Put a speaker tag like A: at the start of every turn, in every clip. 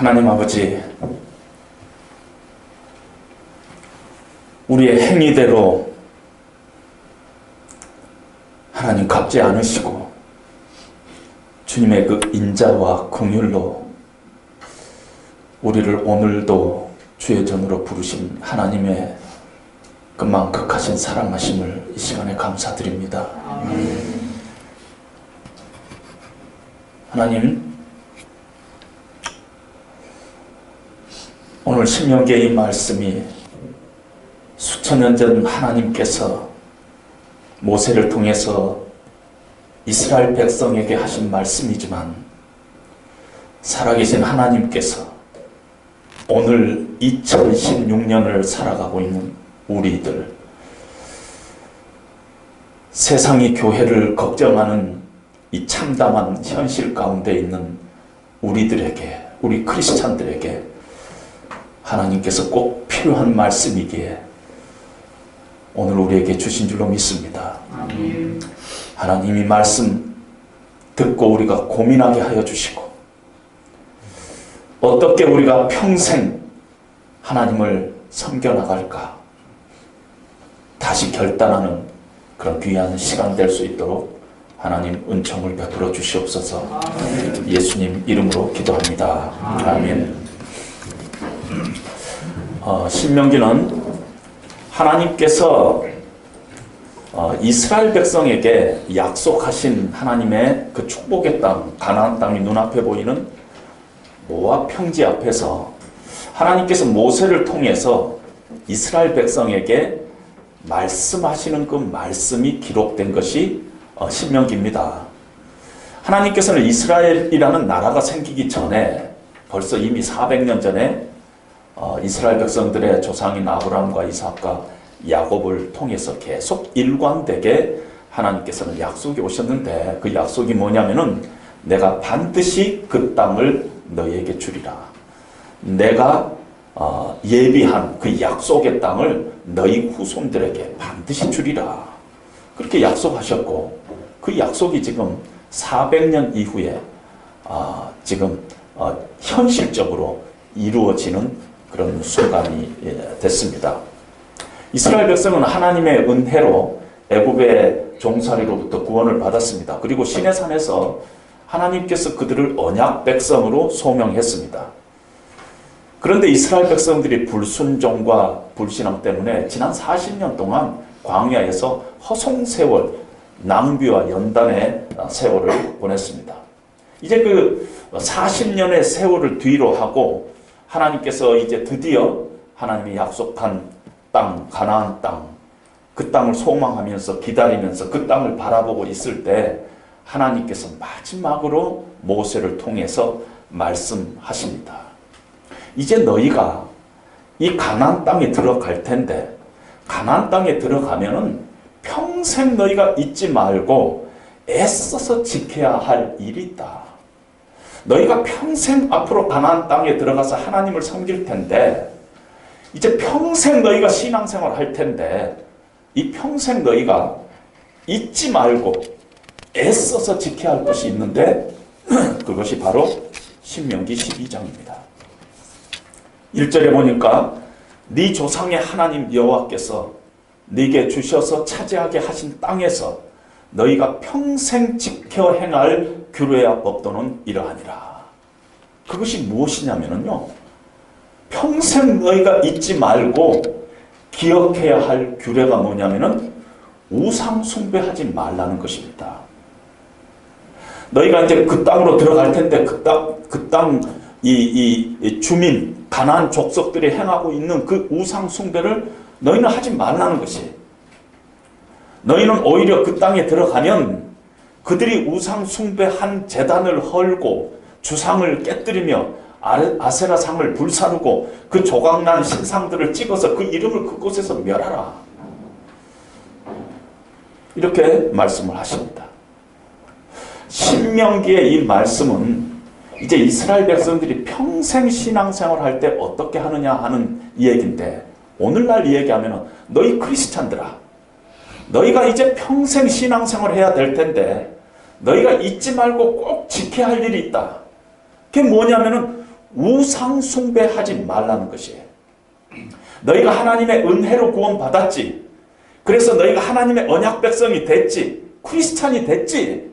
A: 하나님 아버지, 우리의 행위대로 하나님 갚지 않으시고 주님의 그 인자와 긍휼로 우리를 오늘도 주의 전으로 부르신 하나님의 그 만극하신 사랑하심을 이 시간에 감사드립니다. 하나님, 오늘 신명기의 이 말씀이 수천 년 전 하나님께서 모세를 통해서 이스라엘 백성에게 하신 말씀이지만, 살아계신 하나님께서 오늘 2016년을 살아가고 있는 우리들, 세상이 교회를 걱정하는 이 참담한 현실 가운데 있는 우리들에게, 우리 크리스찬들에게 하나님께서 꼭 필요한 말씀이기에 오늘 우리에게 주신 줄로 믿습니다. 하나님이 말씀 듣고 우리가 고민하게 하여 주시고, 어떻게 우리가 평생 하나님을 섬겨나갈까 다시 결단하는 그런 귀한 시간 될 수 있도록 하나님 은총을 베풀어 주시옵소서. 예수님 이름으로 기도합니다. 아멘. 신명기는 하나님께서 이스라엘 백성에게 약속하신 하나님의 그 축복의 땅, 가나안 땅이 눈앞에 보이는 모압 평지 앞에서 하나님께서 모세를 통해서 이스라엘 백성에게 말씀하시는 그 말씀이 기록된 것이 신명기입니다. 하나님께서는 이스라엘이라는 나라가 생기기 전에 벌써 이미 400년 전에 이스라엘 백성들의 조상인 아브라함과 이삭과 야곱을 통해서 계속 일관되게 하나님께서는 약속이 오셨는데, 그 약속이 뭐냐면은 내가 반드시 그 땅을 너희에게 주리라. 내가 예비한 그 약속의 땅을 너희 후손들에게 반드시 주리라. 그렇게 약속하셨고, 그 약속이 지금 400년 이후에 지금 현실적으로 이루어지는 그런 순간이 됐습니다. 이스라엘 백성은 하나님의 은혜로 애굽의 종살이로부터 구원을 받았습니다. 그리고 시내산에서 하나님께서 그들을 언약 백성으로 소명했습니다. 그런데 이스라엘 백성들이 불순종과 불신앙 때문에 지난 40년 동안 광야에서 허송세월, 낭비와 연단의 세월을 보냈습니다. 이제 그 40년의 세월을 뒤로 하고 하나님께서 이제 드디어 하나님이 약속한 땅, 가나안 땅, 그 땅을 소망하면서 기다리면서 그 땅을 바라보고 있을 때 하나님께서 마지막으로 모세를 통해서 말씀하십니다. 이제 너희가 이 가나안 땅에 들어갈 텐데, 가나안 땅에 들어가면은 평생 너희가 잊지 말고 애써서 지켜야 할 일이 있다. 너희가 평생 앞으로 가나안 땅에 들어가서 하나님을 섬길 텐데, 이제 평생 너희가 신앙생활 할 텐데, 이 평생 너희가 잊지 말고 애써서 지켜야 할 것이 있는데, 그것이 바로 신명기 12장입니다. 1절에 보니까 네 조상의 하나님 여호와께서 네게 주셔서 차지하게 하신 땅에서 너희가 평생 지켜 행할 규례와 법도는 이러하니라. 그것이 무엇이냐면요, 평생 너희가 잊지 말고 기억해야 할 규례가 뭐냐면은 우상 숭배하지 말라는 것입니다. 너희가 이제 그 땅으로 들어갈 텐데 그 땅 주민 가나안 족속들이 행하고 있는 그 우상 숭배를 너희는 하지 말라는 것이, 너희는 오히려 그 땅에 들어가면 그들이 우상 숭배한 제단을 헐고 주상을 깨뜨리며 아세라 상을 불사르고 그 조각난 신상들을 찍어서 그 이름을 그곳에서 멸하라. 이렇게 말씀을 하십니다. 신명기의 이 말씀은 이제 이스라엘 백성들이 평생 신앙생활 할 때 어떻게 하느냐 하는 얘기인데, 오늘날 얘기하면 너희 크리스찬들아, 너희가 이제 평생 신앙생활 해야 될 텐데 너희가 잊지 말고 꼭 지켜야 할 일이 있다. 그게 뭐냐면은 우상 숭배하지 말라는 것이에요. 너희가 하나님의 은혜로 구원받았지. 그래서 너희가 하나님의 언약 백성이 됐지. 크리스찬이 됐지.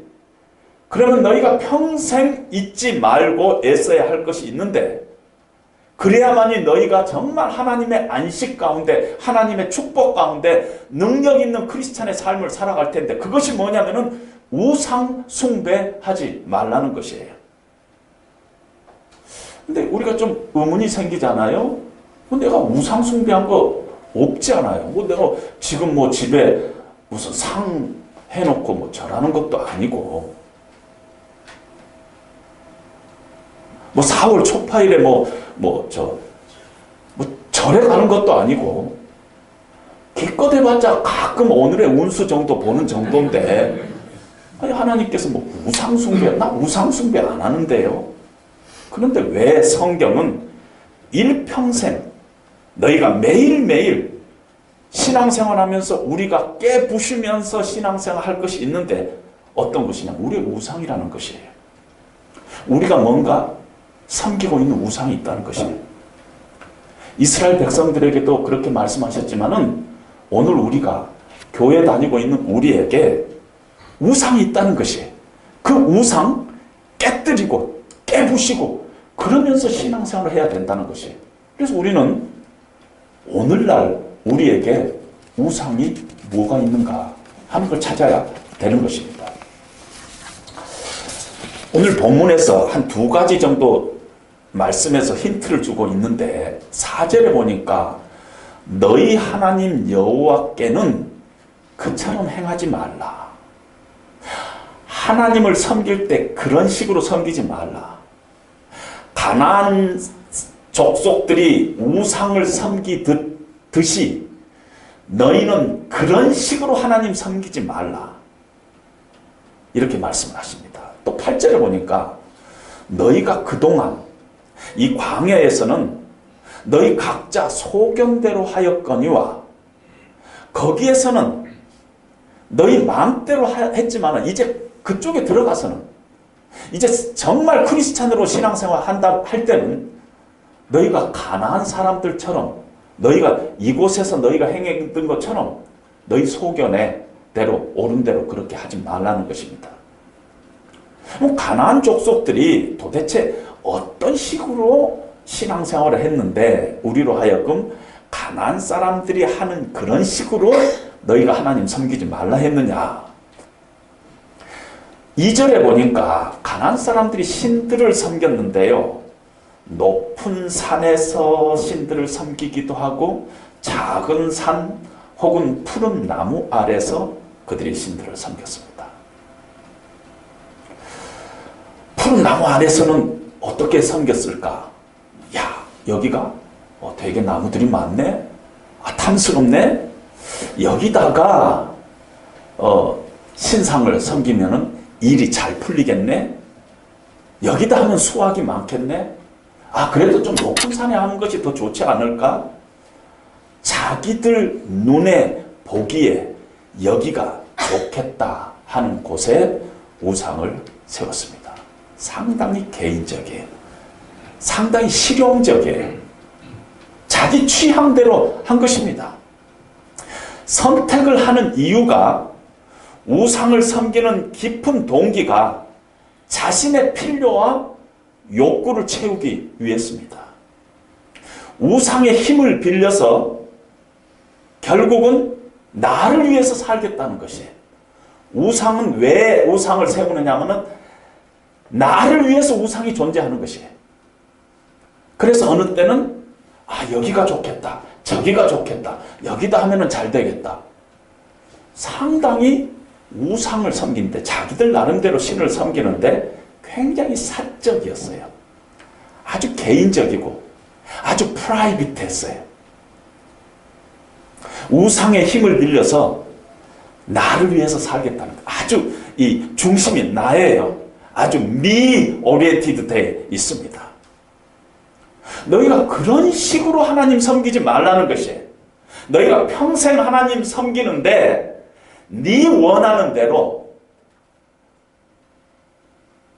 A: 그러면 너희가 평생 잊지 말고 애써야 할 것이 있는데, 그래야만이 너희가 정말 하나님의 안식 가운데, 하나님의 축복 가운데 능력 있는 크리스찬의 삶을 살아갈 텐데, 그것이 뭐냐면은 우상 숭배하지 말라는 것이에요. 근데 우리가 좀 의문이 생기잖아요. 내가 우상 숭배한 거 없지 않아요. 내가 지금 집에 무슨 상 해놓고 절하는 것도 아니고, 4월 초파일에 절에 가는 것도 아니고, 기껏 해봤자 가끔 오늘의 운수 정도 보는 정도인데, 아니, 하나님께서 우상숭배, 나 우상숭배 안 하는데요. 그런데 왜 성경은 일평생 너희가 매일매일 신앙생활 하면서 우리가 깨부수면서 신앙생활 할 것이 있는데, 어떤 것이냐? 우리의 우상이라는 것이에요. 우리가 뭔가 섬기고 있는 우상이 있다는 것이에요. 이스라엘 백성들에게도 그렇게 말씀하셨지만은, 오늘 우리가 교회 다니고 있는 우리에게 우상이 있다는 것이에요. 그 우상 깨뜨리고 깨부시고 그러면서 신앙생활을 해야 된다는 것이에요. 그래서 우리는 오늘날 우리에게 우상이 뭐가 있는가 하는 걸 찾아야 되는 것입니다. 오늘 본문에서 한 2가지 정도 말씀에서 힌트를 주고 있는데, 4절에 보니까 너희 하나님 여호와께는 그처럼 행하지 말라. 하나님을 섬길 때 그런 식으로 섬기지 말라. 가나안 족속들이 우상을 섬기듯이 너희는 그런 식으로 하나님 섬기지 말라. 이렇게 말씀을 하십니다. 또 8절에 보니까 너희가 그동안 이 광야에서는 너희 각자 소견대로 하였거니와, 거기에서는 너희 마음대로 했지만 이제 그쪽에 들어가서는, 이제 정말 크리스찬으로 신앙생활 한다 할 때는 너희가 가나안 사람들처럼, 너희가 이곳에서 너희가 행했던 것처럼 너희 소견의 대로 옳은 대로 그렇게 하지 말라는 것입니다. 가나안 족속들이 도대체 어떤 식으로 신앙생활을 했는데 우리로 하여금 가나안 사람들이 하는 그런 식으로 너희가 하나님 섬기지 말라 했느냐? 2절에 보니까 가나안 사람들이 신들을 섬겼는데요, 높은 산에서 신들을 섬기기도 하고 작은 산 혹은 푸른 나무 아래서 그들이 신들을 섬겼습니다. 푸른 나무 아래서는 어떻게 섬겼을까? 야, 여기가 되게 나무들이 많네? 탐스럽네? 여기다가 신상을 섬기면은 일이 잘 풀리겠네? 여기다 하면 수확이 많겠네? 그래도 좀 높은 산에 하는 것이 더 좋지 않을까? 자기들 눈에 보기에 여기가 좋겠다 하는 곳에 우상을 세웠습니다. 상당히 개인적이에요. 상당히 실용적이에요. 자기 취향대로 한 것입니다. 선택을 하는 이유가, 우상을 섬기는 깊은 동기가 자신의 필요와 욕구를 채우기 위해서입니다. 우상의 힘을 빌려서 결국은 나를 위해서 살겠다는 것이에요. 우상은 왜 우상을 세우느냐 하면은 나를 위해서 우상이 존재하는 것이에요. 그래서 어느 때는 여기가 좋겠다, 저기가 좋겠다, 여기다 하면은 잘 되겠다. 상당히 우상을 섬기는데, 자기들 나름대로 신을 섬기는데 굉장히 사적이었어요. 아주 개인적이고 아주 프라이빗했어요. 우상의 힘을 빌려서 나를 위해서 살겠다는 거. 아주 이 중심이 나예요. 아주 me oriented 돼 있습니다. 너희가 그런 식으로 하나님 섬기지 말라는 것이에요. 너희가 평생 하나님 섬기는데 네 원하는 대로,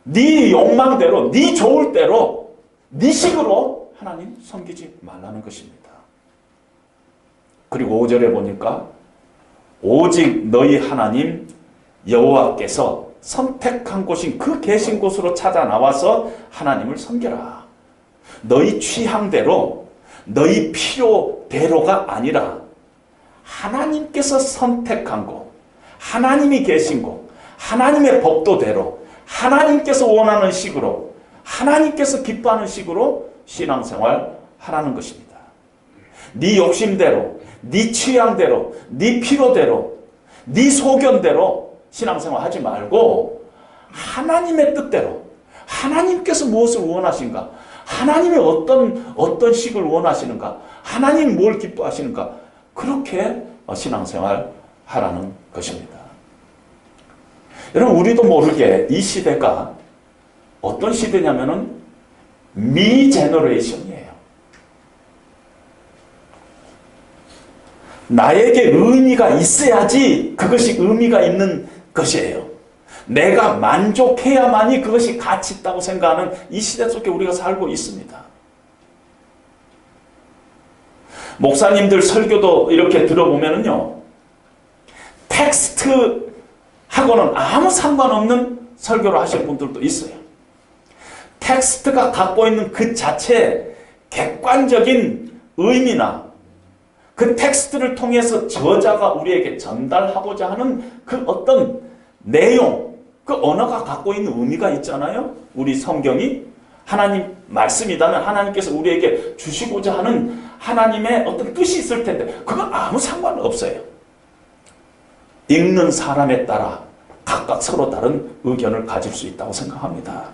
A: 네 욕망대로, 네 좋을 대로 네 식으로 하나님 섬기지 말라는 것입니다. 그리고 5절에 보니까 오직 너희 하나님 여호와께서 선택한 곳인 그 계신 곳으로 찾아 나와서 하나님을 섬겨라. 너희 취향대로 너희 필요대로가 아니라 하나님께서 선택한 곳, 하나님이 계신 곳, 하나님의 법도대로 하나님께서 원하는 식으로 하나님께서 기뻐하는 식으로 신앙생활 하라는 것입니다. 네 욕심대로, 네 취향대로, 네 필요대로, 네 소견대로 신앙생활 하지 말고 하나님의 뜻대로 하나님께서 무엇을 원하신가? 하나님이 어떤 식을 원하시는가? 하나님 뭘 기뻐하시는가? 그렇게 신앙생활 하라는 것입니다. 여러분, 우리도 모르게 이 시대가 어떤 시대냐면은 미 제너레이션이에요. 나에게 의미가 있어야지 그것이 의미가 있는 것이에요. 내가 만족해야만이 그것이 가치 있다고 생각하는 이 시대 속에 우리가 살고 있습니다. 목사님들 설교도 이렇게 들어보면은요, 텍스트하고는 아무 상관없는 설교를 하시는 분들도 있어요. 텍스트가 갖고 있는 그 자체 객관적인 의미나 그 텍스트를 통해서 저자가 우리에게 전달하고자 하는 그 어떤 내용, 그 언어가 갖고 있는 의미가 있잖아요. 우리 성경이 하나님 말씀이라면 하나님께서 우리에게 주시고자 하는 하나님의 어떤 뜻이 있을 텐데 그건 아무 상관없어요. 읽는 사람에 따라 각각 서로 다른 의견을 가질 수 있다고 생각합니다.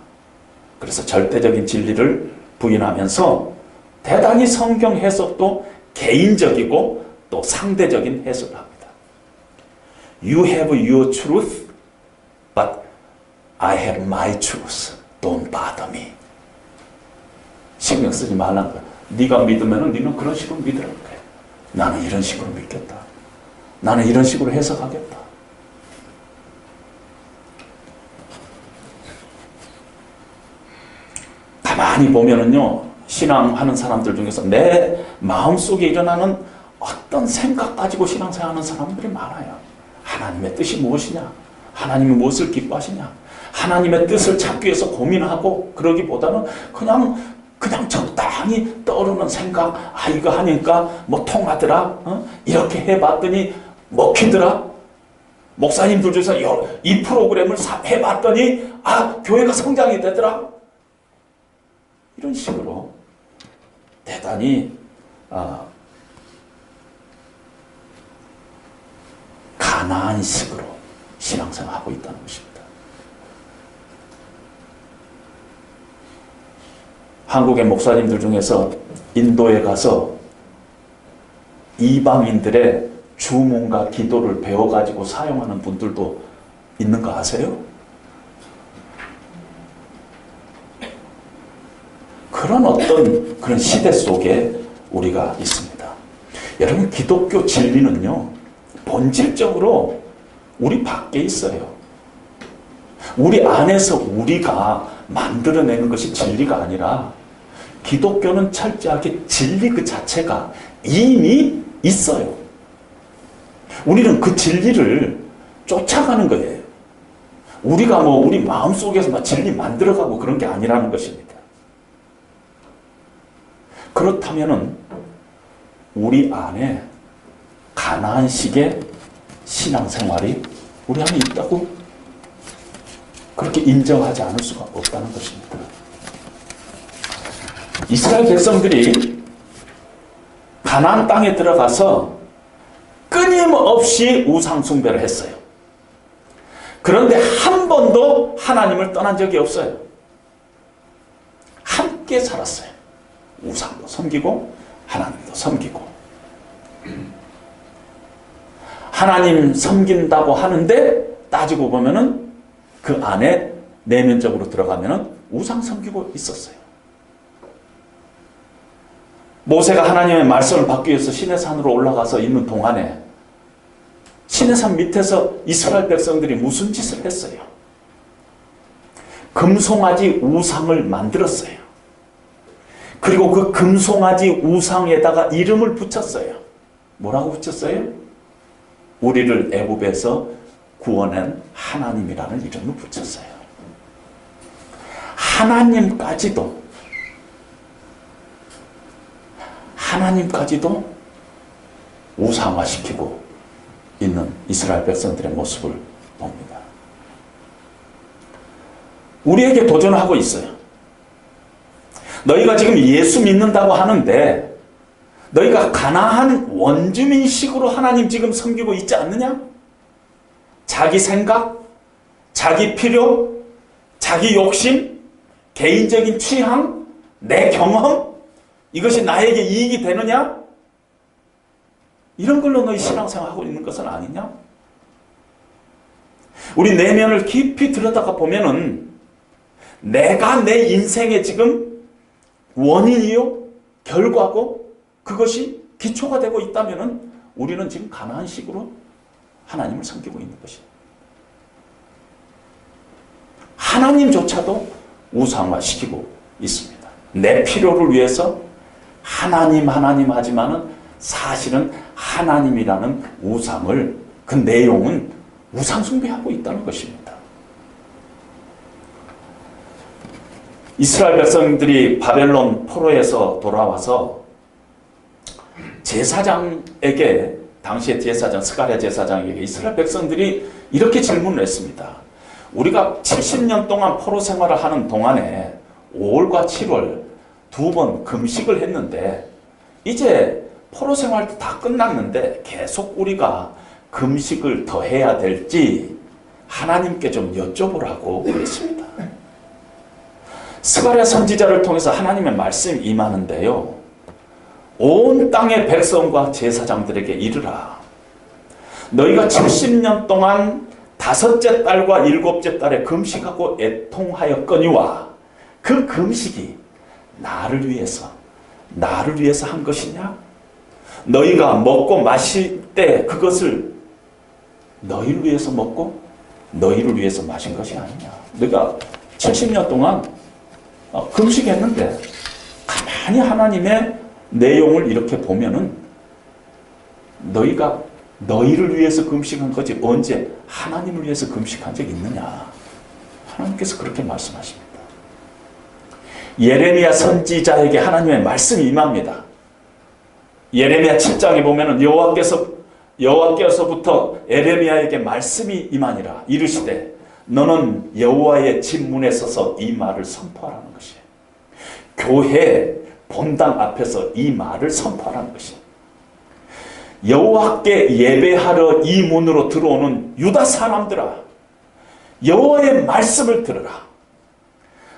A: 그래서 절대적인 진리를 부인하면서 대단히 성경 해석도 개인적이고 또 상대적인 해석을 합니다. You have your truth, but I have my truth. Don't bother me. 신경 쓰지 말라는 거야. 네가 믿으면 너는 그런 식으로 믿으라는 거야. 나는 이런 식으로 믿겠다. 나는 이런 식으로 해석하겠다. 가만히 보면은요, 신앙하는 사람들 중에서 내 마음속에 일어나는 어떤 생각 가지고 신앙생활하는 사람들이 많아요. 하나님의 뜻이 무엇이냐? 하나님이 무엇을 기뻐하시냐? 하나님의 뜻을 찾기 위해서 고민하고 그러기보다는 그냥 적당히 떠오르는 생각, 이거 하니까 뭐 통하더라? 이렇게 해봤더니 먹히더라? 목사님들 중에서 이 프로그램을 해봤더니 교회가 성장이 되더라? 이런 식으로 대단히 가난한 식으로 신앙생활하고 있다는 것입니다. 한국의 목사님들 중에서 인도에 가서 이방인들의 주문과 기도를 배워가지고 사용하는 분들도 있는 거 아세요? 그런 시대 속에 우리가 있습니다. 여러분, 기독교 진리는요, 본질적으로 우리 밖에 있어요. 우리 안에서 우리가 만들어내는 것이 진리가 아니라 기독교는 철저하게 진리 그 자체가 이미 있어요. 우리는 그 진리를 쫓아가는 거예요. 우리가 우리 마음속에서 진리 만들어가고 그런 게 아니라는 것입니다. 그렇다면은 우리 안에 가나안식의 신앙생활이 우리 안에 있다고 그렇게 인정하지 않을 수가 없다는 것입니다. 이스라엘 백성들이 가나안 땅에 들어가서 끊임없이 우상 숭배를 했어요. 그런데 한 번도 하나님을 떠난 적이 없어요. 함께 살았어요. 우상도 섬기고 하나님도 섬기고. 하나님 섬긴다고 하는데 따지고 보면은 그 안에 내면적으로 들어가면은 우상 섬기고 있었어요. 모세가 하나님의 말씀을 받기 위해서 시내산으로 올라가서 있는 동안에 시내산 밑에서 이스라엘 백성들이 무슨 짓을 했어요? 금송아지 우상을 만들었어요. 그리고 그 금송아지 우상에다가 이름을 붙였어요. 뭐라고 붙였어요? 우리를 애굽에서 구원한 하나님이라는 이름을 붙였어요. 하나님까지도 우상화시키고 있는 이스라엘 백성들의 모습을 봅니다. 우리에게 도전하고 있어요. 너희가 지금 예수 믿는다고 하는데 너희가 가나안 원주민식으로 하나님 지금 섬기고 있지 않느냐? 자기 생각, 자기 필요, 자기 욕심, 개인적인 취향, 내 경험, 이것이 나에게 이익이 되느냐? 이런 걸로 너희 신앙생활하고 있는 것은 아니냐? 우리 내면을 깊이 들여다가 보면은 내가 내 인생에 지금 원인이요, 결과고 그것이 기초가 되고 있다면은 우리는 지금 가나안식으로 하나님을 섬기고 있는 것이에요. 하나님조차도 우상화시키고 있습니다. 내 필요를 위해서 하나님 하지만은 사실은 하나님이라는 우상을, 그 내용은 우상 숭배하고 있다는 것입니다. 이스라엘 백성들이 바벨론 포로에서 돌아와서 제사장에게, 당시의 제사장 스가랴 제사장에게 이스라엘 백성들이 이렇게 질문을 했습니다. 우리가 70년 동안 포로 생활을 하는 동안에 5월과 7월 두 번 금식을 했는데 이제 포로 생활도 다 끝났는데 계속 우리가 금식을 더 해야 될지 하나님께 좀 여쭤보라고 그랬습니다. 스가랴 선지자를 통해서 하나님의 말씀이 임하는데요. 온 땅의 백성과 제사장들에게 이르라. 너희가 70년 동안 5째 달과 7째 달에 금식하고 애통하였거니와 그 금식이 나를 위해서 한 것이냐? 너희가 먹고 마실 때 그것을 너희를 위해서 먹고 너희를 위해서 마신 것이 아니냐? 너희가 70년 동안 금식했는데 가만히 하나님의 내용을 이렇게 보면은 너희가 너희를 위해서 금식한 거지 언제 하나님을 위해서 금식한 적 있느냐? 하나님께서 그렇게 말씀하십니다. 예레미야 선지자에게 하나님의 말씀이 임합니다. 예레미야 7장에 보면은 여호와께서부터 예레미야에게 말씀이 임하니라. 이르시되 너는 여호와의 집 문에 서서 이 말을 선포하라는 것이에요. 교회 본당 앞에서 이 말을 선포하라는 것이에요. 여호와께 예배하러 이 문으로 들어오는 유다 사람들아, 여호와의 말씀을 들으라.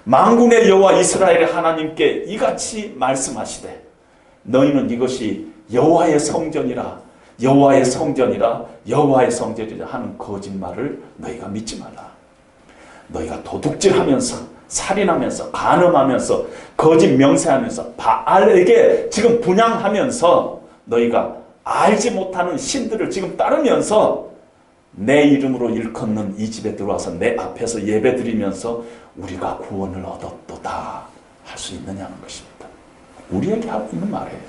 A: 만군의 여호와 이스라엘의 하나님께 이같이 말씀하시되 너희는 이것이 여호와의 성전이라 여호와의 성전이라 여호와의 성전이라 하는 거짓말을 너희가 믿지 말라. 너희가 도둑질하면서 살인하면서 간음하면서 거짓 명세하면서 바알에게 지금 분향하면서 너희가 알지 못하는 신들을 지금 따르면서 내 이름으로 일컫는 이 집에 들어와서 내 앞에서 예배 드리면서 우리가 구원을 얻었도다 할 수 있느냐는 것입니다. 우리에게 하고 있는 말이에요.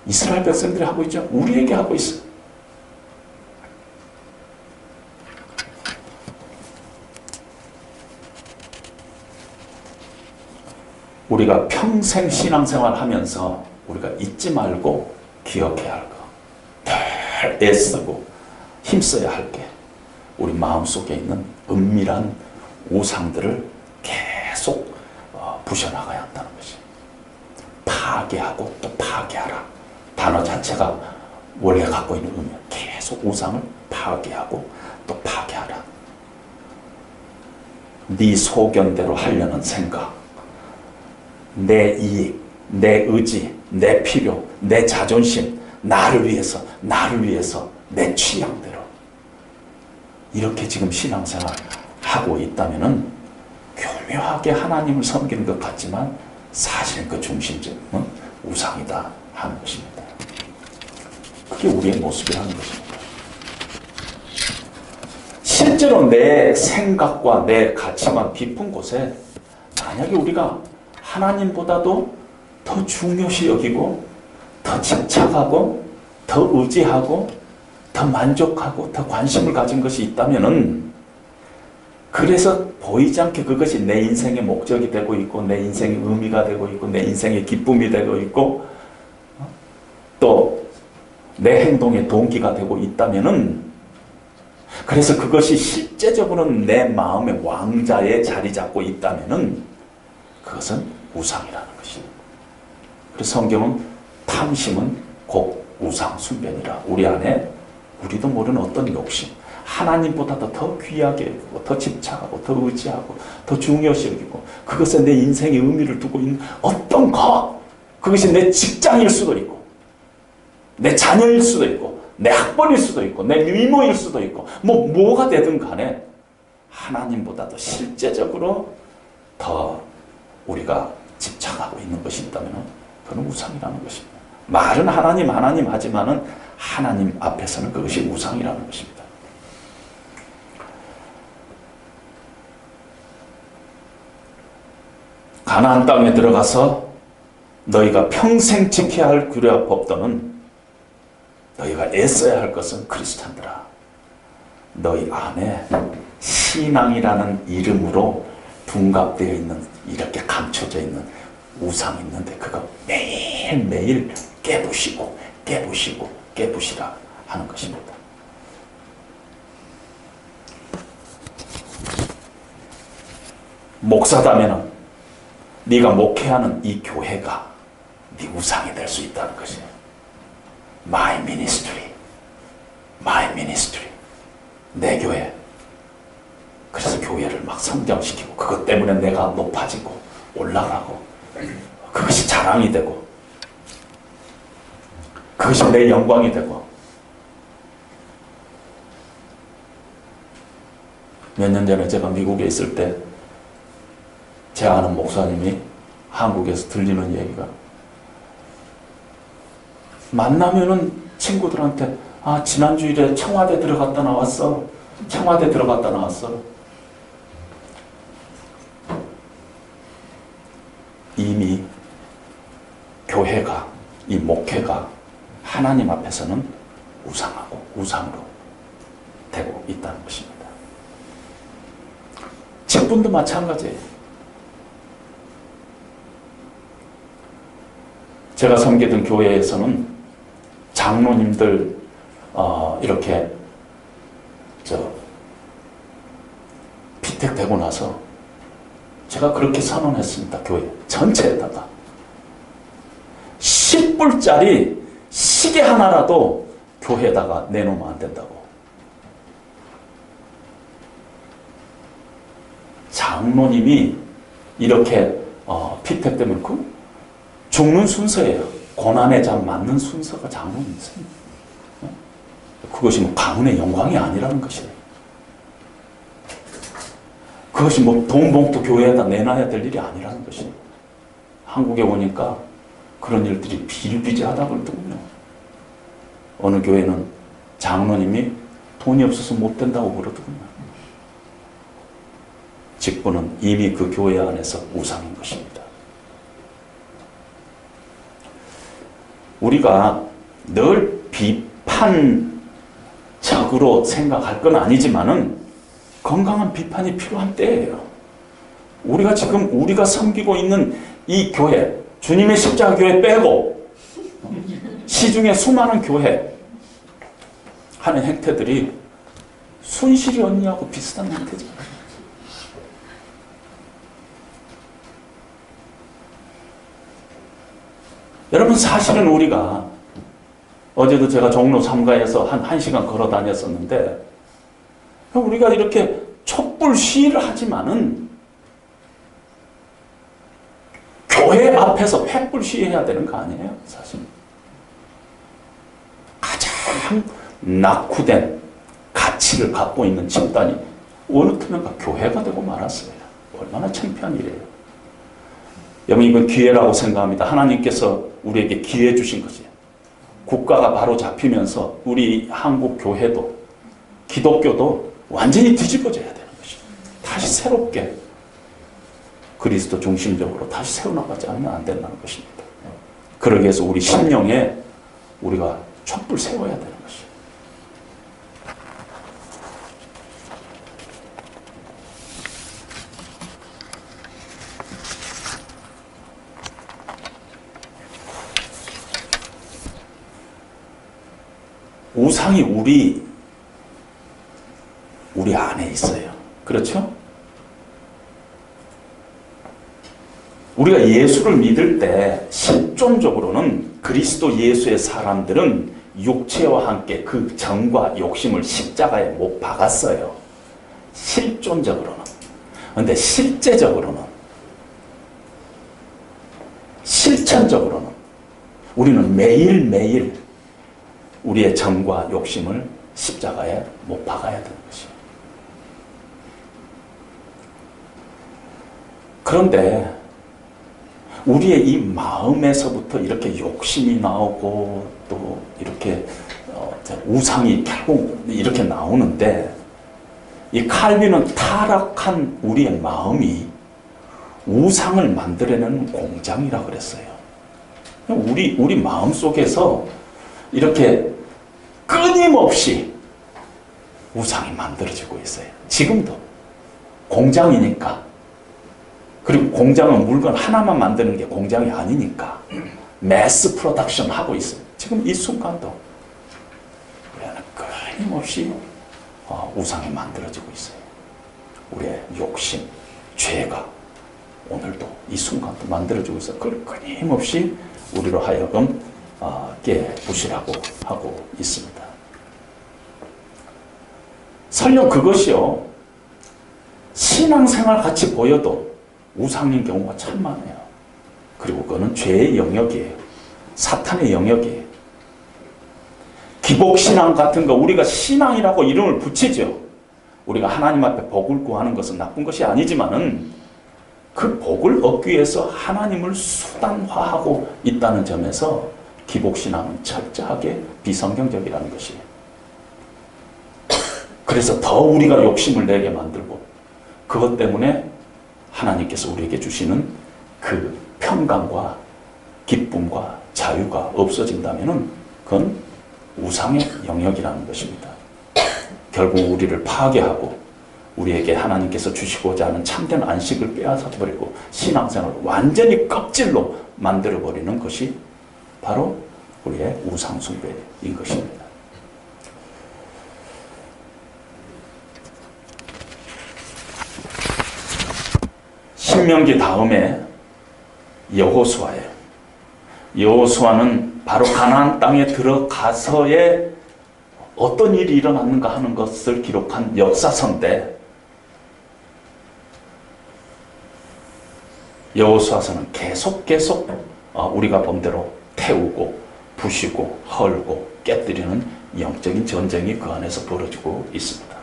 A: 이스라엘 백성들이 하고 있죠. 우리에게 하고 있어요. 우리가 평생 신앙생활 하면서 우리가 잊지 말고 기억해야 할 거, 늘 애쓰고 힘써야 할 게 우리 마음속에 있는 은밀한 우상들을 계속 부셔나가야 한다는 것이. 파괴하고 또 파괴하라. 단어 자체가 원래 갖고 있는 의미, 계속 우상을 파괴하고 또 파괴하라. 네 소견대로 하려는 생각, 내 이익, 내 의지, 내 필요, 내 자존심, 나를 위해서, 내 취향대로 이렇게 지금 신앙생활 하고 있다면은 교묘하게 하나님을 섬기는 것 같지만 사실 그 중심점은 우상이다 하는 것입니다. 그게 우리의 모습이라는 것입니다. 실제로 내 생각과 내 가치관 깊은 곳에 만약에 우리가 하나님보다도 더 중요시 여기고 더 집착하고 더 의지하고 더 만족하고 더 관심을 가진 것이 있다면은, 그래서 보이지 않게 그것이 내 인생의 목적이 되고 있고 내 인생의 의미가 되고 있고 내 인생의 기쁨이 되고 있고 또 내 행동의 동기가 되고 있다면은, 그래서 그것이 실제적으로는 내 마음의 왕자에 자리 잡고 있다면은 그것은 우상이라는 것입니다. 그래서 성경은 탐심은 곧 우상 숭배니라. 우리 안에 우리도 모르는 어떤 욕심, 하나님보다도 더 귀하게 여기고 더 집착하고 더 의지하고 더 중요시 여기고 그것에 내 인생의 의미를 두고 있는 어떤 것, 그것이 내 직장일 수도 있고 내 자녀일 수도 있고 내 학벌일 수도 있고 내 미모일 수도 있고 뭐가 되든 간에 하나님보다도 실제적으로 더 우리가 집착하고 있는 것이 있다면 그건 우상이라는 것입니다. 말은 하나님 하나님 하지만은 하나님 앞에서는 그것이 우상이라는 것입니다. 가나안 땅에 들어가서 너희가 평생 지켜야 할 규례와 법도는, 너희가 애써야 할 것은 크리스찬들아, 너희 안에 신앙이라는 이름으로 둔갑되어 있는, 이렇게 감춰져 있는 우상이 있는데 그거 매일매일 깨부시라 하는 것입니다. 목사다면은 네가 목회하는 이 교회가 네 우상이 될 수 있다는 것이에요. My ministry, 내 교회. 그래서 교회를 막 성장시키고 그것 때문에 내가 높아지고 올라가고 그것이 자랑이 되고 그것이 내 영광이 되고. 몇 년 전에 제가 미국에 있을 때 제 아는 목사님이 한국에서 들리는 얘기가, 만나면은 친구들한테 지난주일에 청와대 들어갔다 나왔어. 이미 교회가, 이 목회가 하나님 앞에서는 우상으로 되고 있다는 것입니다. 직분도 마찬가지예요. 제가 섬기던 교회에서는 장로님들 이렇게 피택되고 나서 제가 그렇게 선언했습니다. 교회 전체에다가 10불짜리 시계 하나라도 교회에다가 내놓으면 안 된다고. 장로님이 이렇게 피택되면 그 죽는 순서예요. 고난의 잠 맞는 순서가 장로님이세요. 그것이 가문의 영광이 아니라는 것이에요. 그것이 돈 봉투 교회에다 내놔야 될 일이 아니라는 것이에요. 한국에 오니까 그런 일들이 비일비재하다 그러더군요. 어느 교회는 장로님이 돈이 없어서 못 된다고 그러더군요. 직분은 이미 그 교회 안에서 우상인 것입니다. 우리가 늘 비판적으로 생각할 건 아니지만은 건강한 비판이 필요한 때예요. 우리가 지금 우리가 섬기고 있는 이 교회, 주님의 십자가 교회 빼고 시중에 수많은 교회 하는 행태들이 순실이 언니하고 비슷한 행태잖아요. 여러분, 사실은 우리가 어제도 제가 종로 3가에서 한 1시간 걸어 다녔었는데, 우리가 이렇게 촛불 시위를 하지만은 교회 앞에서 횃불 시위해야 되는 거 아니에요? 사실 가장 낙후된 가치를 갖고 있는 집단이 어느 틈인가 교회가 되고 말았어요. 얼마나 창피한 일이에요. 여러분, 이건 기회라고 생각합니다. 하나님께서 우리에게 기회 주신 것이에요. 국가가 바로 잡히면서 우리 한국 교회도 기독교도 완전히 뒤집어져야 되는 것입니다. 다시 새롭게 그리스도 중심적으로 다시 세워나가지 않으면 안 된다는 것입니다. 그러기 위해서 우리 심령에 우리가 촛불 세워야 되는 것이에요. 우상이 우리 안에 있어요. 그렇죠? 우리가 예수를 믿을 때 실존적으로는 그리스도 예수의 사람들은 육체와 함께 그 정과 욕심을 십자가에 못 박았어요. 실존적으로는. 그런데 실제적으로는, 실천적으로는 우리는 매일매일 우리의 정과 욕심을 십자가에 못 박아야 되는 것이에요. 그런데 우리의 이 마음에서부터 이렇게 욕심이 나오고 또 이렇게 우상이 결국 이렇게 나오는데, 이 칼빈은 타락한 우리의 마음이 우상을 만들어내는 공장이라고 그랬어요. 우리 마음 속에서 이렇게 끊임없이 우상이 만들어지고 있어요. 지금도 공장이니까. 그리고 공장은 물건 하나만 만드는 게 공장이 아니니까 매스 프로덕션 하고 있어요. 지금 이 순간도 우리는 끊임없이 우상이 만들어지고 있어요. 우리의 욕심, 죄가 오늘도 이 순간도 만들어지고 있어요. 그걸 끊임없이 우리로 하여금 깨부시라고 하고 있습니다. 설령 그것이요, 신앙생활 같이 보여도 우상인 경우가 참 많아요. 그리고 그거는 죄의 영역이에요. 사탄의 영역이에요. 기복신앙 같은 거, 우리가 신앙이라고 이름을 붙이죠. 우리가 하나님 앞에 복을 구하는 것은 나쁜 것이 아니지만은 그 복을 얻기 위해서 하나님을 수단화하고 있다는 점에서 기복신앙은 철저하게 비성경적이라는 것이에요. 그래서 더 우리가 욕심을 내게 만들고, 그것 때문에 하나님께서 우리에게 주시는 그 평강과 기쁨과 자유가 없어진다면 그건 우상의 영역이라는 것입니다. 결국 우리를 파괴하고 우리에게 하나님께서 주시고자 하는 참된 안식을 빼앗아버리고 신앙생활을 완전히 껍질로 만들어버리는 것이 바로 우리의 우상숭배인 것입니다. 신명기 다음에 여호수아예요. 여호수아는 바로 가나안 땅에 들어가서의 어떤 일이 일어났는가 하는 것을 기록한 역사서인데, 여호수아서는 계속 우리가 본대로 태우고 부시고 헐고 깨뜨리는 영적인 전쟁이 그 안에서 벌어지고 있습니다.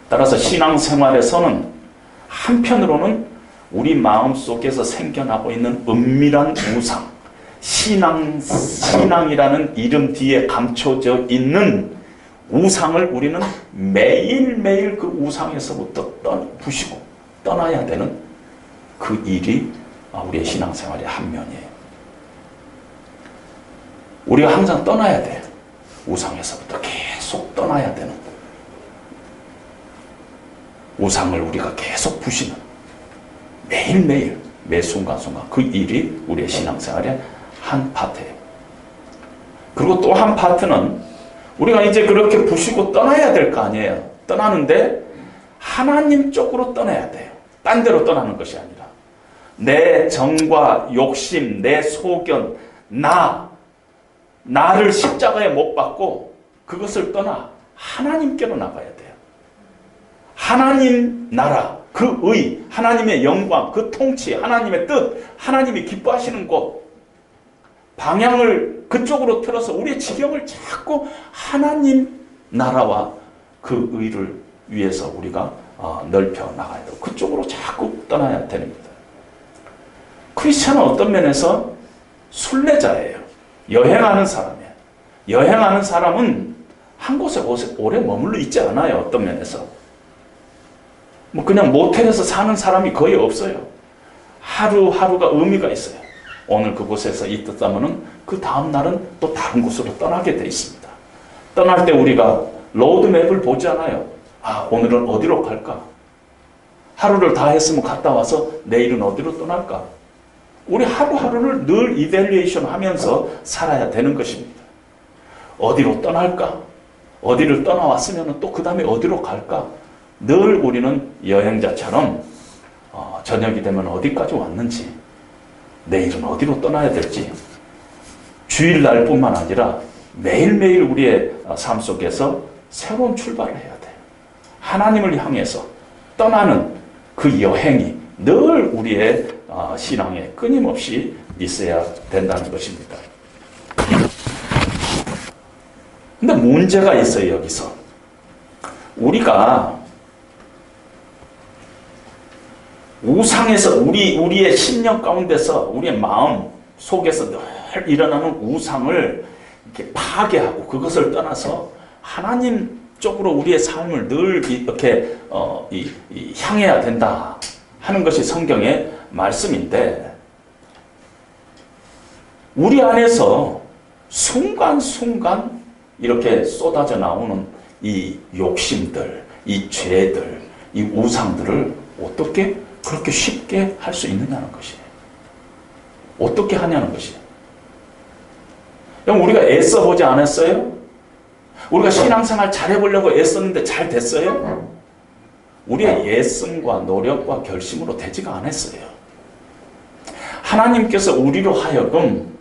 A: 따라서 신앙생활에서는 한편으로는 우리 마음속에서 생겨나고 있는 은밀한 우상, 신앙이라는 이름 뒤에 감춰져 있는 우상을 우리는 매일매일 그 우상에서부터 부시고 떠나야 되는 그 일이 우리의 신앙생활의 한 면이에요. 우리가 항상 떠나야 돼요. 우상에서부터 계속 떠나야 되는, 우상을 우리가 계속 부시는, 매일매일 매 순간순간 그 일이 우리의 신앙생활의 한 파트예요. 그리고 또 한 파트는 우리가 이제 그렇게 부시고 떠나야 될 거 아니에요. 떠나는데 하나님 쪽으로 떠나야 돼요. 딴 데로 떠나는 것이 아니라 내 정과 욕심, 내 소견, 나를 십자가에 못 박고 그것을 떠나 하나님께로 나가야 돼요. 하나님 나라, 그 의, 하나님의 영광, 그 통치, 하나님의 뜻, 하나님이 기뻐하시는 곳, 방향을 그쪽으로 틀어서 우리의 지경을 자꾸 하나님 나라와 그 의를 위해서 우리가 넓혀 나가야 되고 그쪽으로 자꾸 떠나야 됩니다. 크리스천은 어떤 면에서 순례자예요. 여행하는 사람이에요. 여행하는 사람은 한 곳에 오래 머물러 있지 않아요. 어떤 면에서. 뭐 그냥 모텔에서 사는 사람이 거의 없어요. 하루하루가 의미가 있어요. 오늘 그곳에서 있었다면은 그 다음 날은 또 다른 곳으로 떠나게 돼 있습니다. 떠날 때 우리가 로드맵을 보잖아요. 아, 오늘은 어디로 갈까? 하루를 다 했으면 갔다 와서 내일은 어디로 떠날까? 우리 하루하루를 늘 이밸리에이션 하면서 살아야 되는 것입니다. 어디로 떠날까? 어디를 떠나왔으면 또 그 다음에 어디로 갈까? 늘 우리는 여행자처럼 저녁이 되면 어디까지 왔는지, 내일은 어디로 떠나야 될지, 주일날뿐만 아니라 매일매일 우리의 삶 속에서 새로운 출발을 해야 돼요. 하나님을 향해서 떠나는 그 여행이 늘 우리의 신앙에 끊임없이 있어야 된다는 것입니다. 근데 문제가 있어요, 여기서. 우리가 우상에서 우리의 심령 가운데서 우리의 마음 속에서 늘 일어나는 우상을 이렇게 파괴하고 그것을 떠나서 하나님 쪽으로 우리의 삶을 늘 이렇게 향해야 된다 하는 것이 성경의 말씀인데, 우리 안에서 순간순간 이렇게 쏟아져 나오는 이 욕심들, 이 죄들, 이 우상들을 어떻게 그렇게 쉽게 할 수 있느냐는 것이에요. 어떻게 하냐는 것이에요. 그럼 우리가 애써보지 않았어요? 우리가 신앙생활 잘해보려고 애썼는데 잘 됐어요? 우리의 애씀과 노력과 결심으로 되지가 않았어요. 하나님께서 우리로 하여금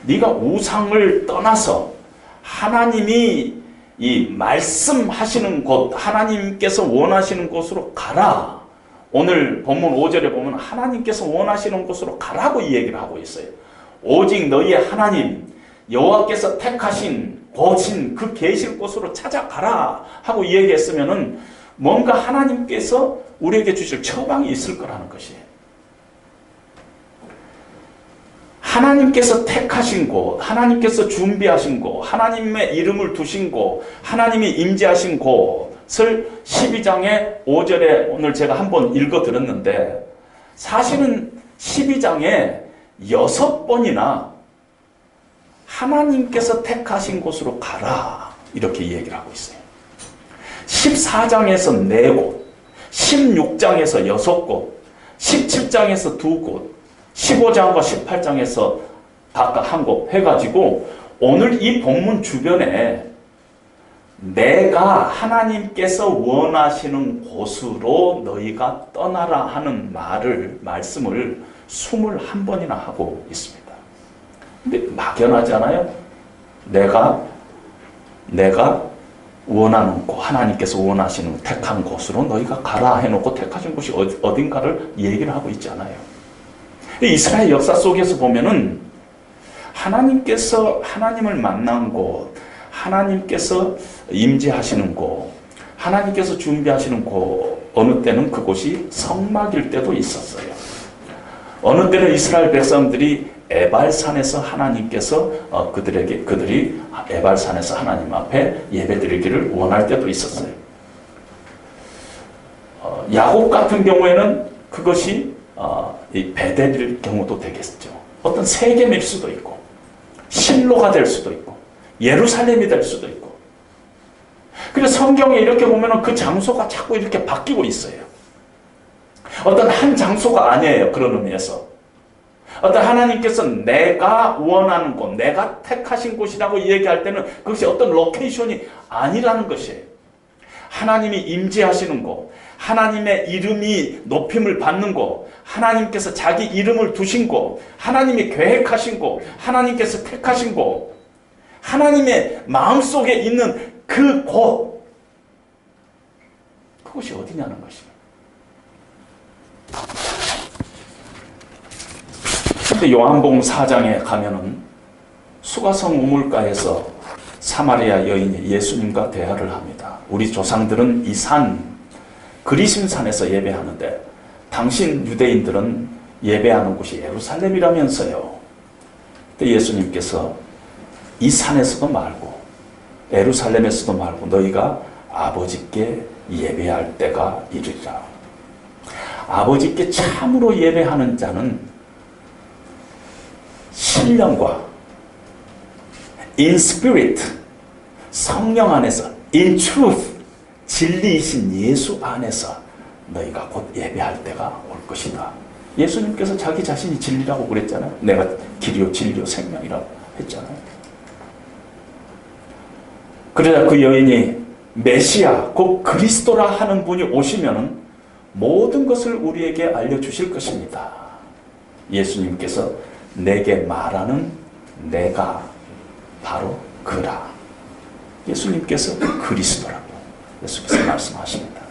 A: 네가 우상을 떠나서 하나님이 이 말씀하시는 곳, 하나님께서 원하시는 곳으로 가라. 오늘 본문 5절에 보면 하나님께서 원하시는 곳으로 가라고 이 얘기를 하고 있어요. 오직 너희의 하나님 여호와께서 택하신 고신 그 계실 곳으로 찾아가라 하고 이 얘기했으면은 뭔가 하나님께서 우리에게 주실 처방이 있을 거라는 것이에요. 하나님께서 택하신 곳, 하나님께서 준비하신 곳, 하나님의 이름을 두신 곳, 하나님이 임재하신 곳을 12장의 5절에 오늘 제가 한번 읽어드렸는데, 사실은 12장에 6번이나 하나님께서 택하신 곳으로 가라 이렇게 얘기를 하고 있어요. 14장에서 4곳, 16장에서 6곳, 17장에서 2곳, 15장과 18장에서 각각 한 곳 해가지고 오늘 이 본문 주변에 내가 하나님께서 원하시는 곳으로 너희가 떠나라 하는 말씀을 21번이나 하고 있습니다. 근데 막연하잖아요. 내가 원하는 곳, 하나님께서 원하시는 택한 곳으로 너희가 가라 해놓고 택하신 곳이 어딘가를 얘기를 하고 있잖아요. 이스라엘 역사 속에서 보면은 하나님께서 하나님을 만난 곳, 하나님께서 임재하시는 곳, 하나님께서 준비하시는 곳, 어느 때는 그곳이 성막일 때도 있었어요. 어느 때는 이스라엘 백성들이 에발산에서 하나님께서 그들이 에발산에서 하나님 앞에 예배드리기를 원할 때도 있었어요. 야곱 같은 경우에는 그것이 이 베델일 경우도 되겠죠. 어떤 세겜일 수도 있고, 실로가 될 수도 있고, 예루살렘이 될 수도 있고. 그래서 성경에 이렇게 보면은 그 장소가 자꾸 이렇게 바뀌고 있어요. 어떤 한 장소가 아니에요. 그런 의미에서. 어떤 하나님께서 내가 원하는 곳, 내가 택하신 곳이라고 얘기할 때는 그것이 어떤 로케이션이 아니라는 것이에요. 하나님이 임재하시는 곳, 하나님의 이름이 높임을 받는 곳, 하나님께서 자기 이름을 두신 곳, 하나님이 계획하신 곳, 하나님께서 택하신 곳, 하나님의 마음속에 있는 그 곳, 그것이 어디냐는 것입니다. 근데 요한복음 4장에 가면은 수가성 우물가에서 사마리아 여인이 예수님과 대화를 합니다. 우리 조상들은 이 산, 그리심산에서 예배하는데 당신 유대인들은 예배하는 곳이 예루살렘이라면서요. 근데 예수님께서 이 산에서도 말고 예루살렘에서도 말고 너희가 아버지께 예배할 때가 이르리라. 아버지께 참으로 예배하는 자는 신령과 in spirit, 성령 안에서, in truth, 진리이신 예수 안에서 너희가 곧 예배할 때가 올 것이다. 예수님께서 자기 자신이 진리라고 그랬잖아요. 내가 길이요 진리요 생명이라고 했잖아요. 그러자 그 여인이 메시아 곧 그리스도라 하는 분이 오시면 모든 것을 우리에게 알려주실 것입니다. 예수님께서 내게 말하는 내가 바로 그라. 예수님께서 그리스도라고 예수께서 말씀하십니다.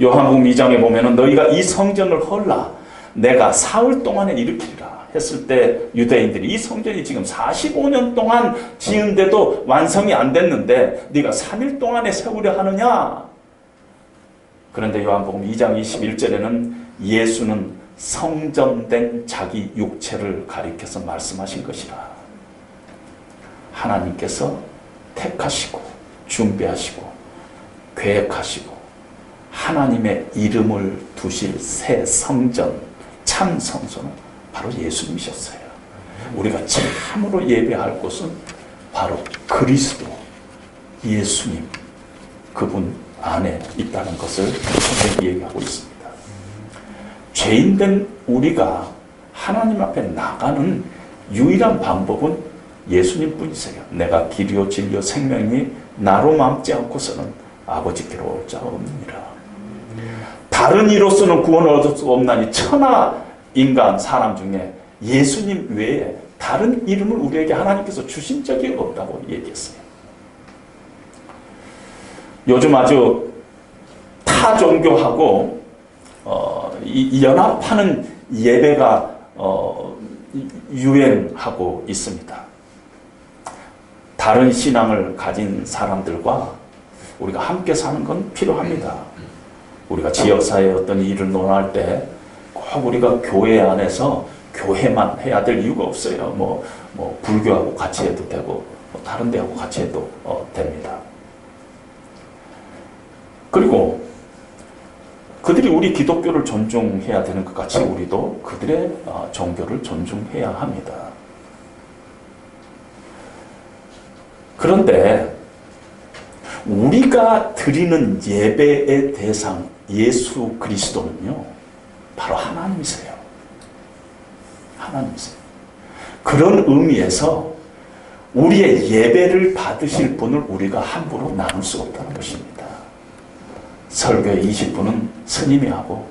A: 요한복음 2장에 보면은 너희가 이 성전을 헐라 내가 사흘 동안에 일으키리라 했을 때 유대인들이 이 성전이 지금 45년 동안 지은데도 완성이 안 됐는데 네가 3일 동안에 세우려 하느냐? 그런데 요한복음 2장 21절에는 예수는 성전된 자기 육체를 가리켜서 말씀하신 것이라. 하나님께서 택하시고 준비하시고 계획하시고 하나님의 이름을 두실 새 성전, 참 성소는 바로 예수님이셨어요. 우리가 참으로 예배할 곳은 바로 그리스도, 예수님, 그분 안에 있다는 것을 성경이 얘기하고 있습니다. 죄인된 우리가 하나님 앞에 나가는 유일한 방법은 예수님 뿐이세요. 내가 길이요 진리요 생명이 나로 남지 않고서는 아버지께로 올 자 없느니라. 다른 이로서는 구원을 얻을 수 없나니 천하 인간 사람 중에 예수님 외에 다른 이름을 우리에게 하나님께서 주신 적이 없다고 얘기했어요. 요즘 아주 타 종교하고 연합하는 예배가 유행하고 있습니다. 다른 신앙을 가진 사람들과 우리가 함께 사는 건 필요합니다. 우리가 지역사회의 어떤 일을 논할 때 꼭 우리가 교회 안에서 교회만 해야 될 이유가 없어요. 뭐 불교하고 같이 해도 되고 다른 데하고 같이 해도 됩니다. 그리고 그들이 우리 기독교를 존중해야 되는 것 같이 우리도 그들의 종교를 존중해야 합니다. 그런데 우리가 드리는 예배의 대상 예수 그리스도는요, 바로 하나님이세요. 하나님이세요. 그런 의미에서 우리의 예배를 받으실 분을 우리가 함부로 나눌 수 없다는 것입니다. 설교의 20분은 스님이 하고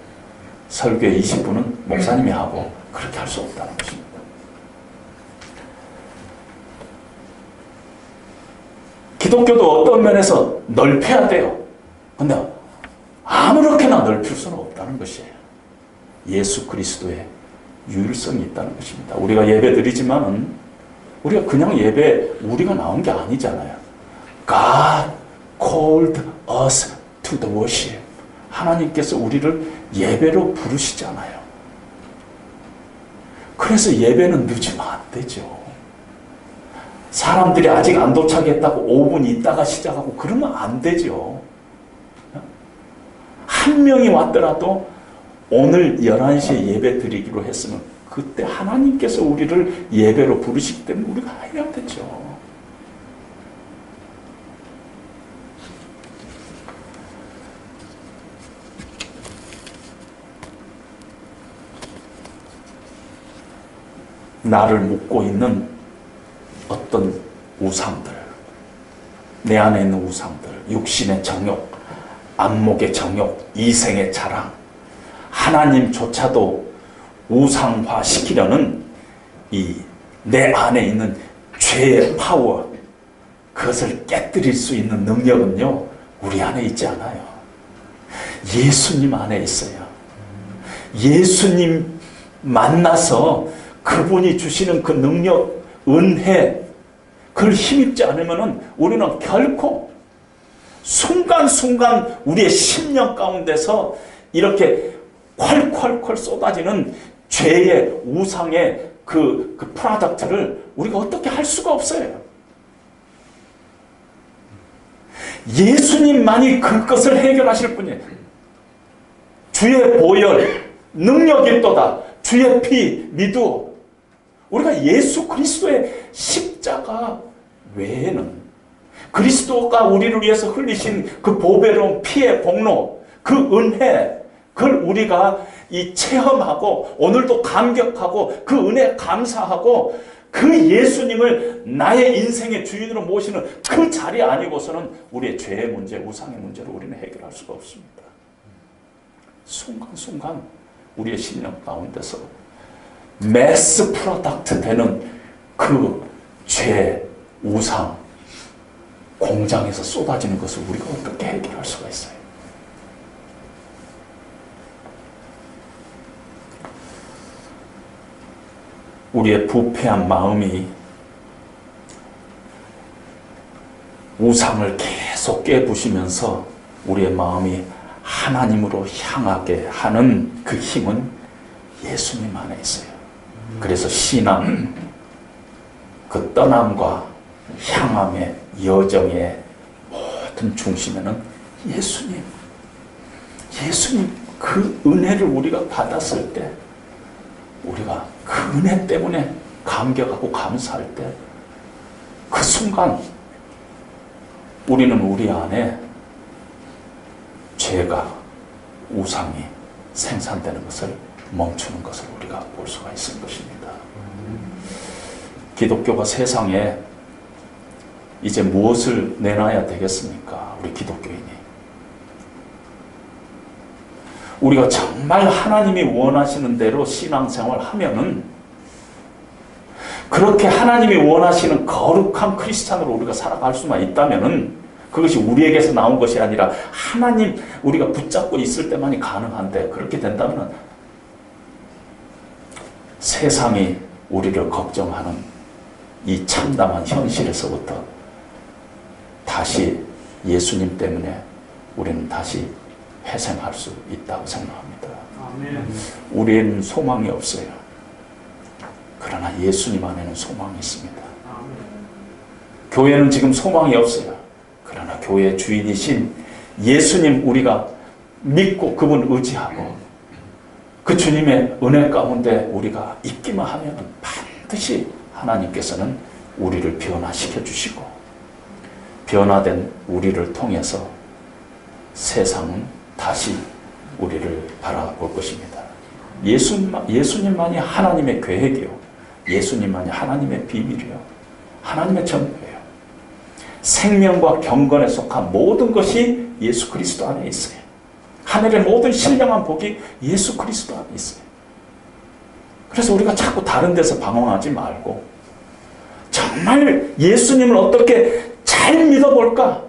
A: 설교의 20분은 목사님이 하고 그렇게 할 수 없다는 것입니다. 기독교도 어떤 면에서 넓혀야 돼요. 근데 아무렇게나 넓힐 수는 없다는 것이에요. 예수 그리스도의 유일성이 있다는 것입니다. 우리가 예배 드리지만은 우리가 그냥 예배 우리가 나온 게 아니잖아요. God called us to the worship. 하나님께서 우리를 예배로 부르시잖아요. 그래서 예배는 늦으면 안 되죠. 사람들이 아직 안 도착했다고 5분 있다가 시작하고 그러면 안 되죠. 한 명이 왔더라도 오늘 11시에 예배 드리기로 했으면 그때 하나님께서 우리를 예배로 부르시기 때문에 우리가 해야 되죠. 나를 묶고 있는 어떤 우상들, 내 안에 있는 우상들, 육신의 정욕, 안목의 정욕, 이생의 자랑, 하나님조차도 우상화 시키려는 이 내 안에 있는 죄의 파워, 그것을 깨뜨릴 수 있는 능력은요, 우리 안에 있지 않아요. 예수님 안에 있어요. 예수님 만나서 그분이 주시는 그 능력, 은혜, 그걸 힘입지 않으면 우리는 결코 순간순간 우리의 심령 가운데서 이렇게 콸콸콸 쏟아지는 죄의 우상의 그 프로덕트를 우리가 어떻게 할 수가 없어요. 예수님만이 그것을 해결하실 분이에요. 주의 보혈 능력이 있도다. 주의 피 믿어. 우리가 예수 그리스도의 십자가 외에는 그리스도가 우리를 위해서 흘리신 그 보배로운 피의 공로, 그 은혜, 그걸 우리가 이 체험하고 오늘도 감격하고 그 은혜 감사하고 그 예수님을 나의 인생의 주인으로 모시는 그 자리 아니고서는 우리의 죄의 문제, 우상의 문제를 우리는 해결할 수가 없습니다. 순간순간 우리의 심령 가운데서 매스 프로덕트 되는 그 죄, 우상, 공장에서 쏟아지는 것을 우리가 어떻게 해결할 수가 있어요? 우리의 부패한 마음이 우상을 계속 깨부시면서 우리의 마음이 하나님으로 향하게 하는 그 힘은 예수님 안에 있어요. 그래서 신앙, 그 떠남과 향함의 여정의 모든 중심에는 예수님 그 은혜를 우리가 받았을 때 우리가 그 은혜 때문에 감격하고 감사할 때 그 순간 우리는 우리 안에 죄가 우상이 생산되는 것을 멈추는 것을 우리가 볼 수가 있을 것입니다. 기독교가 세상에 이제 무엇을 내놔야 되겠습니까? 우리 기독교인이. 우리가 정말 하나님이 원하시는 대로 신앙생활 하면은 그렇게 하나님이 원하시는 거룩한 크리스찬으로 우리가 살아갈 수만 있다면은 그것이 우리에게서 나온 것이 아니라 하나님 우리가 붙잡고 있을 때만이 가능한데 그렇게 된다면은 세상이 우리를 걱정하는 이 참담한 현실에서부터 다시 예수님 때문에 우리는 다시 회생할 수 있다고 생각합니다. 아멘. 우리에는 소망이 없어요. 그러나 예수님 안에는 소망이 있습니다. 아멘. 교회는 지금 소망이 없어요. 그러나 교회의 주인이신 예수님 우리가 믿고 그분 의지하고 그 주님의 은혜 가운데 우리가 있기만 하면 반드시 하나님께서는 우리를 변화시켜 주시고 변화된 우리를 통해서 세상은 다시 우리를 바라볼 것입니다. 예수님만이 하나님의 계획이요. 예수님만이 하나님의 비밀이요. 하나님의 전부예요. 생명과 경건에 속한 모든 것이 예수 그리스도 안에 있어요. 하늘의 모든 신령한 복이 예수 그리스도 안에 있어요. 그래서 우리가 자꾸 다른 데서 방황하지 말고 정말 예수님을 어떻게 잘 믿어볼까?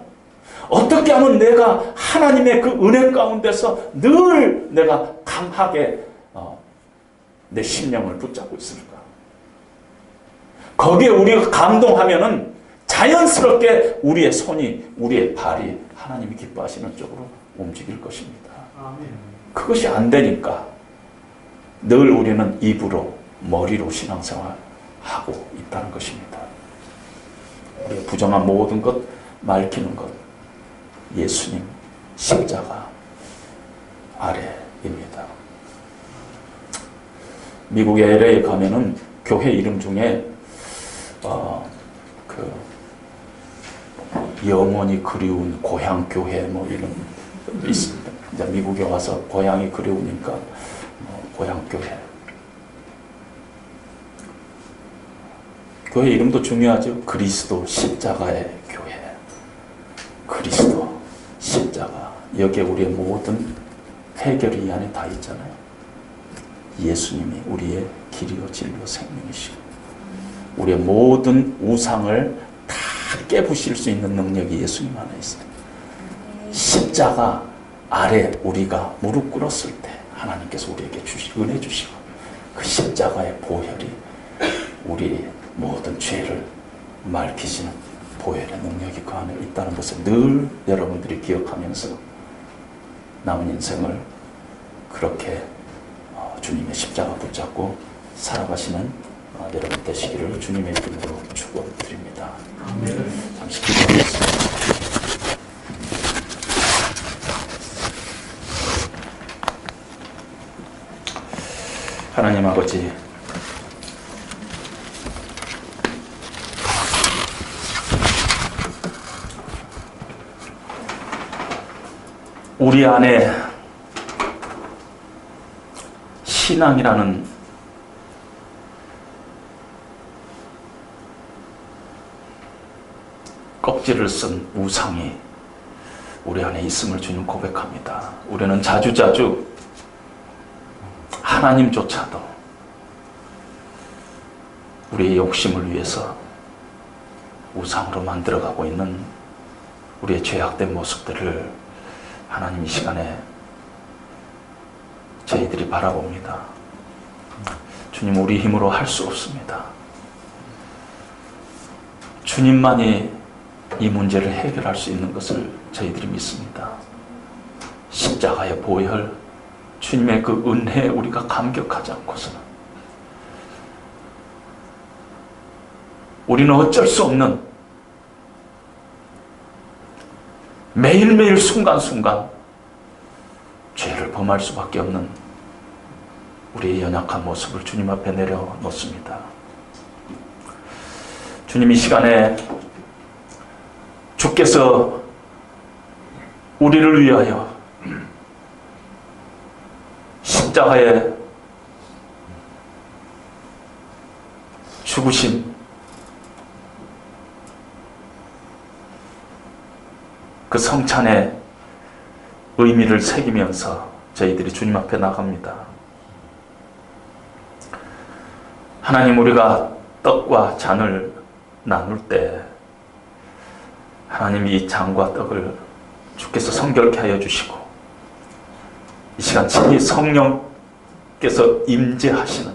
A: 어떻게 하면 내가 하나님의 그 은혜 가운데서 늘 내가 강하게 내 심령을 붙잡고 있을까? 거기에 우리가 감동하면은 자연스럽게 우리의 손이, 우리의 발이 하나님이 기뻐하시는 쪽으로 움직일 것입니다. 그것이 안 되니까 늘 우리는 입으로, 머리로 신앙생활하고 있다는 것입니다. 우리의 부정한 모든 것, 말키는 것, 예수님 십자가 아래입니다. 미국의 LA에 가면은 교회 이름 중에 영원히 그리운 고향 교회 뭐 이런 있습니다. 이제 미국에 와서 고향이 그리우니까 고향 교회. 교회 이름도 중요하죠. 그리스도 십자가의 교회. 그리스도 십자가. 여기에 우리의 모든 해결이 이 안에 다 있잖아요. 예수님이 우리의 길이요 진리요 생명이시고 우리의 모든 우상을 다 깨부실 수 있는 능력이 예수님 안에 있어요. 십자가 아래 우리가 무릎 꿇었을 때 하나님께서 우리에게 은혜 주시고 그 십자가의 보혈이 우리의 모든 죄를 맑히시는 보혈의 능력이 그 안에 있다는 것을 늘 여러분들이 기억하면서 남은 인생을 그렇게 주님의 십자가 붙잡고 살아가시는 여러분 되시기를 주님의 이름으로 축원드립니다. 잠시 기도하겠습니다. 하나님 아버지, 우리 안에 신앙이라는 껍질을 쓴 우상이 우리 안에 있음을 주님 고백합니다. 우리는 자주자주 하나님조차도 우리의 욕심을 위해서 우상으로 만들어가고 있는 우리의 죄악된 모습들을 하나님 이 시간에 저희들이 바라봅니다. 주님, 우리 힘으로 할 수 없습니다. 주님만이 이 문제를 해결할 수 있는 것을 저희들이 믿습니다. 십자가의 보혈, 주님의 그 은혜에 우리가 감격하지 않고서는 우리는 어쩔 수 없는 매일매일 순간순간 죄를 범할 수밖에 없는 우리의 연약한 모습을 주님 앞에 내려놓습니다. 주님, 이 시간에 주께서 우리를 위하여 십자가에 죽으신 그 성찬의 의미를 새기면서 저희들이 주님 앞에 나갑니다. 하나님, 우리가 떡과 잔을 나눌 때 하나님, 이 잔과 떡을 주께서 성결케 하여 주시고 이 시간 친히 성령께서 임재하시는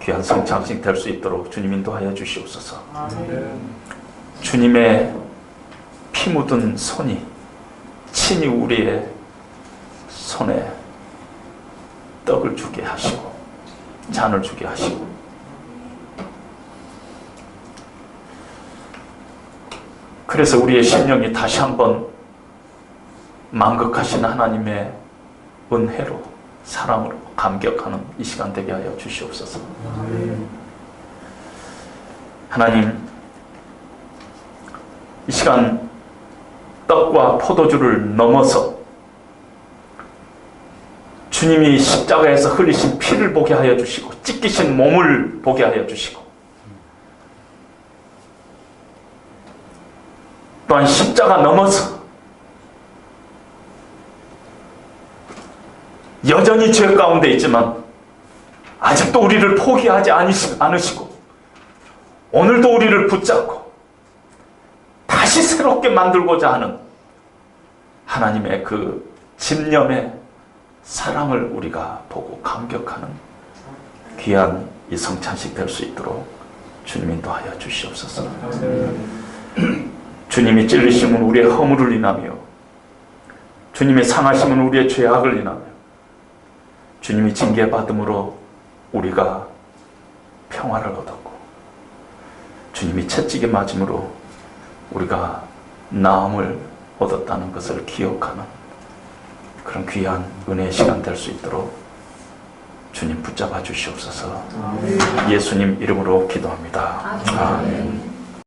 A: 귀한 성찬식 될 수 있도록 주님 인도하여 주시옵소서. 주님의 피 묻은 손이 친히 우리의 손에 떡을 주게 하시고 잔을 주게 하시고 그래서 우리의 심령이 다시 한번 만극하신 하나님의 은혜로 사랑으로 감격하는 이 시간 되게 하여 주시옵소서. 하나님, 이 시간 떡과 포도주를 넘어서 주님이 십자가에서 흘리신 피를 보게 하여 주시고 찢기신 몸을 보게 하여 주시고 또한 십자가 넘어서 여전히 죄 가운데 있지만 아직도 우리를 포기하지 않으시고 오늘도 우리를 붙잡고 다시 새롭게 만들고자 하는 하나님의 그 집념의 사랑을 우리가 보고 감격하는 귀한 이 성찬식 될 수 있도록 주님 인도하여 주시옵소서. 주님이 찔리심은 우리의 허물을 인하며 주님의 상하심은 우리의 죄악을 인하며 주님이 징계받음으로 우리가 평화를 얻었고 주님이 채찍에 맞음으로 우리가 나음을 얻었다는 것을 기억하는 그런 귀한 은혜의 시간 될 수 있도록 주님 붙잡아 주시옵소서. 예수님 이름으로 기도합니다. 아멘.